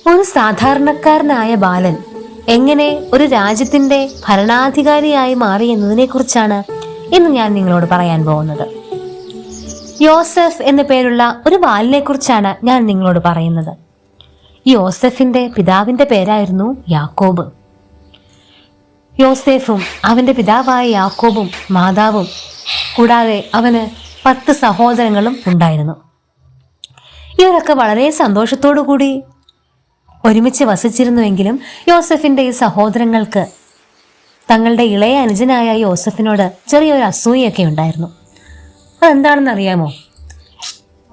ഒരു സാധാരണക്കാരനായ ബാലൻ എങ്ങനെ ഒരു രാജ്യത്തിന്റെ ഭരണാധികാരിയായി മാറി എന്നതിനെ കുറിച്ചാണ് ഇന്ന് ഞാൻ നിങ്ങളോട് പറയാൻ പോകുന്നത്. യോസെഫ് എന്ന പേരുള്ള ഒരു ബാലനെ കുറിച്ചാണ് ഞാൻ നിങ്ങളോട് പറയുന്നത്. യോസെഫിന്റെ പിതാവിന്റെ പേരായിരുന്നു യാക്കോബ്. യോസേഫും അവന്റെ പിതാവായ യാക്കോബും മാതാവും കൂടാതെ അവന് 10 സഹോദരങ്ങളും ഉണ്ടായിരുന്നു. ഇവരൊക്കെ വളരെ സന്തോഷത്തോടു കൂടി ഒരുമിച്ച് വസിച്ചിരുന്നുവെങ്കിലും യോസെഫിന്റെ ഈ സഹോദരങ്ങൾക്ക് തങ്ങളുടെ ഇളയ അനുജനായ യോസെഫിനോട് ചെറിയൊരു അസൂയൊക്കെ ഉണ്ടായിരുന്നു. അതെന്താണെന്ന് അറിയാമോ?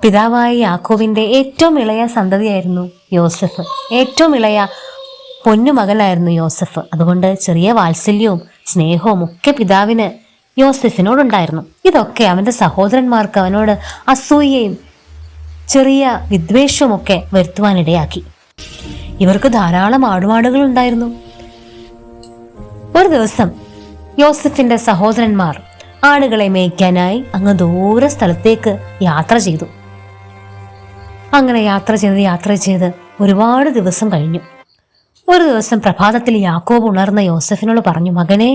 പിതാവായ യാക്കോബിന്റെ ഏറ്റവും ഇളയ സന്തതിയായിരുന്നു യോസെഫ്. ഏറ്റവും ഇളയ പൊന്നുമകനായിരുന്നു യോസെഫ്. അതുകൊണ്ട് ചെറിയ വാത്സല്യവും സ്നേഹവും ഒക്കെ പിതാവിന് യോസെഫിനോടുണ്ടായിരുന്നു. ഇതൊക്കെ അവന്റെ സഹോദരന്മാർക്ക് അവനോട് അസൂയയും ചെറിയ വിദ്വേഷവും ഒക്കെ വരുത്തുവാനിടയാക്കി. ഇവർക്ക് ധാരാളം ആടുമാടുകൾ ഉണ്ടായിരുന്നു. ഒരു ദിവസം യോസെഫിന്റെ സഹോദരന്മാർ ആടുകളെ മേയ്ക്കാനായി അങ്ങ് ദൂര സ്ഥലത്തേക്ക് യാത്ര ചെയ്തു. അങ്ങനെ യാത്ര ചെയ്ത് ഒരുപാട് ദിവസം കഴിഞ്ഞു. ഒരു ദിവസം പ്രഭാതത്തിൽ യാക്കോബ് ഉണർന്ന യോസെഫിനോട് പറഞ്ഞു, മകനെ,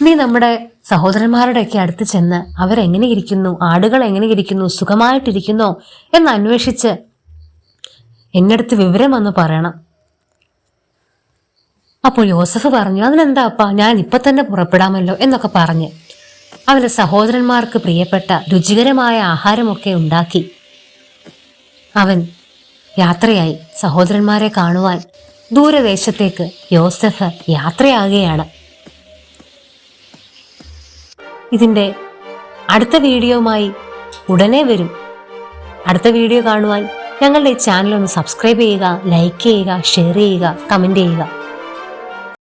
നീ നമ്മുടെ സഹോദരന്മാരുടെയൊക്കെ അടുത്ത് ചെന്ന് അവരെങ്ങനെ ഇരിക്കുന്നു, ആടുകൾ എങ്ങനെ ഇരിക്കുന്നു, സുഖമായിട്ടിരിക്കുന്നോ എന്ന് അന്വേഷിച്ച് എൻ്റെ അടുത്ത് വിവരം വന്ന് പറയണം. അപ്പോൾ യോസെഫ് പറഞ്ഞു, അതിനെന്താ അപ്പാ, ഞാൻ ഇപ്പൊ തന്നെ പുറപ്പെടാമല്ലോ എന്നൊക്കെ പറഞ്ഞ് അവന്റെ സഹോദരന്മാർക്ക് പ്രിയപ്പെട്ട രുചികരമായ ആഹാരമൊക്കെ ഉണ്ടാക്കി അവൻ യാത്രയായി. സഹോദരന്മാരെ കാണുവാൻ ദൂരദേശത്തേക്ക് യോസെഫ് യാത്രയാകുകയാണ്. ഇതിന്റെ അടുത്ത വീഡിയോയുമായി ഉടനെ വരും. അടുത്ത വീഡിയോ കാണുവാൻ ഞങ്ങളുടെ ഈ ചാനൽ ഒന്ന് സബ്സ്ക്രൈബ് ചെയ്യുക, ലൈക്ക് ചെയ്യുക, ഷെയർ ചെയ്യുക, കമന്റ് ചെയ്യുക.